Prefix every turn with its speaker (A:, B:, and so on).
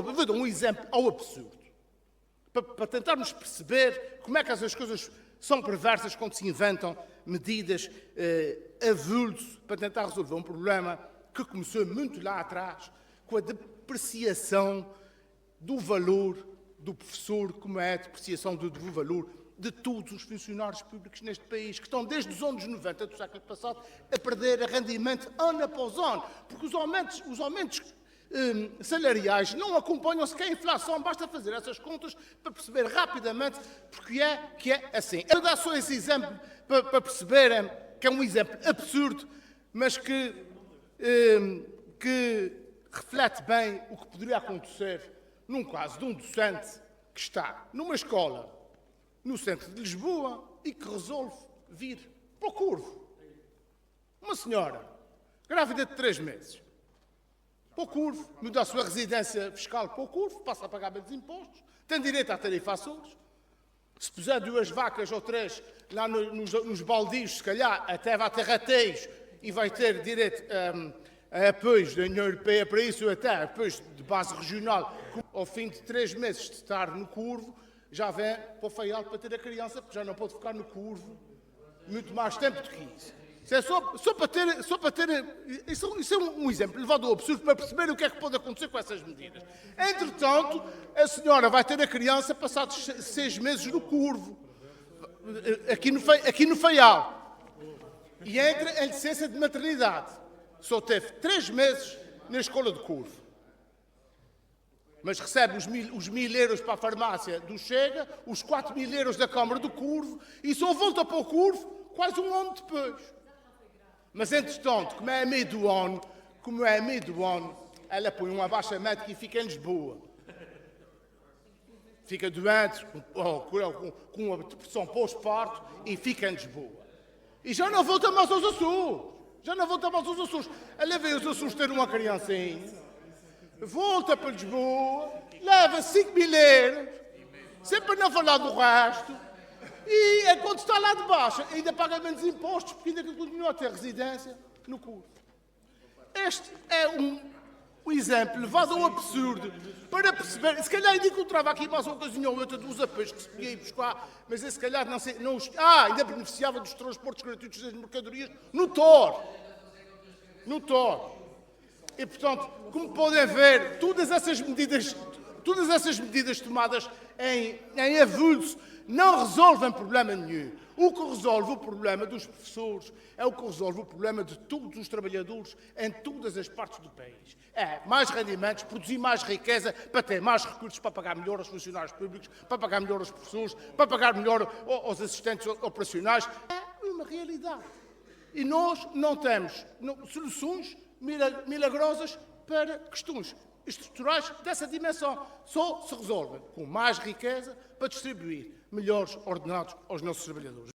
A: Vou dar um exemplo ao absurdo, para tentarmos perceber como é que essas coisas são perversas quando se inventam medidas avulso para tentar resolver um problema que começou muito lá atrás, com a depreciação do valor do professor, como é a depreciação do valor de todos os funcionários públicos neste país, que estão desde os anos 90 do século passado a perder rendimento ano após ano, porque os aumentos salariais não acompanham sequer a inflação. Basta fazer essas contas para perceber rapidamente porque é que é assim. Eu vou dar só esse exemplo para perceberem que é um exemplo absurdo, mas que reflete bem o que poderia acontecer num caso de um docente que está numa escola no centro de Lisboa e que resolve vir para o Curvo. Uma senhora, grávida de 3 meses, para o Curvo, muda a sua residência fiscal para o Curvo, passa a pagar menos impostos, tem direito à tarifa Açores. Se puser 2 vacas ou 3 lá nos baldios, se calhar até vai ter rateios e vai ter direito a apoios da União Europeia para isso, ou até apoios de base regional. Ao fim de 3 meses de estar no Curvo, já vem para o Faial para ter a criança, porque já não pode ficar no Curvo muito mais tempo do que isso. Isso é só para ter isso é um exemplo levado ao absurdo para perceber o que é que pode acontecer com essas medidas. Entretanto, a senhora vai ter a criança passados 6 meses no Curvo, aqui no Faial, e entra em licença de maternidade. Só teve 3 meses na escola de Curvo. Mas recebe os 1.000 euros para a farmácia do Chega, os 4.000 euros da Câmara do Curvo, e só volta para o Curvo quase um ano depois. Mas, entretanto, como é a meio do ano, ela põe uma baixa médica e fica em Lisboa. Fica doente, com uma depressão pós-parto, e fica em Lisboa. E já não volta mais aos Açores. Ela veio aos Açores ter uma criancinha, volta para Lisboa, leva 5.000 euros, sempre a não falar do resto, e enquanto está lá de baixo, ainda paga menos impostos, porque ainda continua a ter residência no Curvo. Este é um exemplo levado ao absurdo para perceber. Se calhar ainda encontrava aqui mais uma coisinha ou outra dos apoios que se podia ir buscar, mas esse, se calhar, ainda beneficiava dos transportes gratuitos das mercadorias no TOR. E, portanto, como podem ver, todas essas medidas tomadas em avulso não resolvem problema nenhum. O que resolve o problema dos professores é o que resolve o problema de todos os trabalhadores em todas as partes do país. É mais rendimentos, produzir mais riqueza para ter mais recursos para pagar melhor aos funcionários públicos, para pagar melhor aos professores, para pagar melhor aos assistentes operacionais. É uma realidade. E nós não temos soluções milagrosas para questões estruturais dessa dimensão. Só se resolvem com mais riqueza para distribuir melhores ordenados aos nossos trabalhadores.